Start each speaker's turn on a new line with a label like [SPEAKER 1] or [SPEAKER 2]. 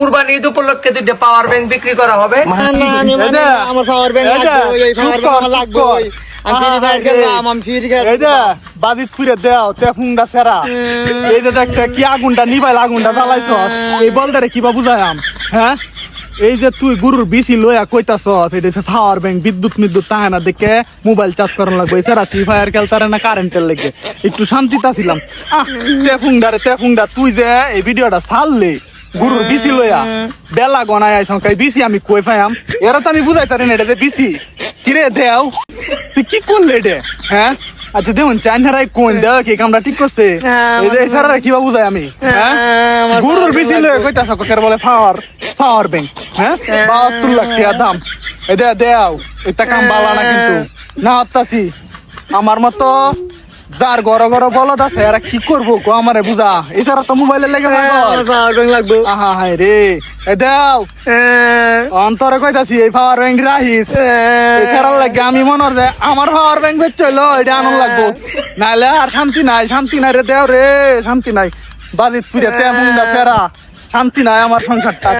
[SPEAKER 1] কুরবানি ঈদ উপলক্ষে দুইটা power bank বিক্রি করা হবে।
[SPEAKER 2] আমার পাওয়ার ব্যাংক লাগবে।
[SPEAKER 3] বাজিত ফুরে দেও তে ফুংডা সেরা এই যে দেখছে কি আগুনটা নিবাইল আগুনটা জ্বালাইছস এই বলদারে কিবা বুঝায়াম হ্যাঁ এই যে তুই গুরুর বিসি লইয়া কইতাছস এটা হচ্ছে পাওয়ার ব্যাংক বিদ্যুৎ তাহে না দেখে মোবাইল চার্জ করানো লাগবে এছাড়া ফ্রি ফায়ার খেলতারে না কারেন্টের লেগে একটু শান্তিতে ছিলাম তে ফুংডা তুই যে এই ভিডিওটা ছাড়লি গুরুর বিসি লইয়া বেলা গনায় আইছ কাই বিসি আমি কই পাইয়াম এরা তো আমি বুঝাইতারি না এটা যে বিসি কিরে দেও তুই কি করলে এটা হ্যাঁ আচ্ছা দেখুন চাইনারাই কোন দেও কি কামটা ঠিক করছে এই সারা কিবা বুঝাই আমি হ্যাঁ গুরুর বিসি লইয়া কইতাছ কার বলে পাওয়ার ব্যাংক হ্যাঁ 72 লাখ টাকা দাম এই দেও এটা কাম বালা না কিন্তু না হত্তাছি আমার মতো যার গড় বলদ আছে এরা কি করবো গো আমারে বুঝা এছাড়া তো মোবাইলে লেগে
[SPEAKER 2] পাওয়ার ব্যাংক লাগবে।
[SPEAKER 3] আহা হায় রে এ দেও অন্তরে কইতাছি এই পাওয়ার ব্যাংক রাখিস এছাড়া লাগে আমি মনে হয় আমার পাওয়ার ব্যাংক বেচলো এটা আনন্দ লাগবো নাইলে আর শান্তি নাই রে দেও রে শান্তি নাই বাজিত ফিরে তেমন সেরা শান্তি নাই আমার সংসারটা।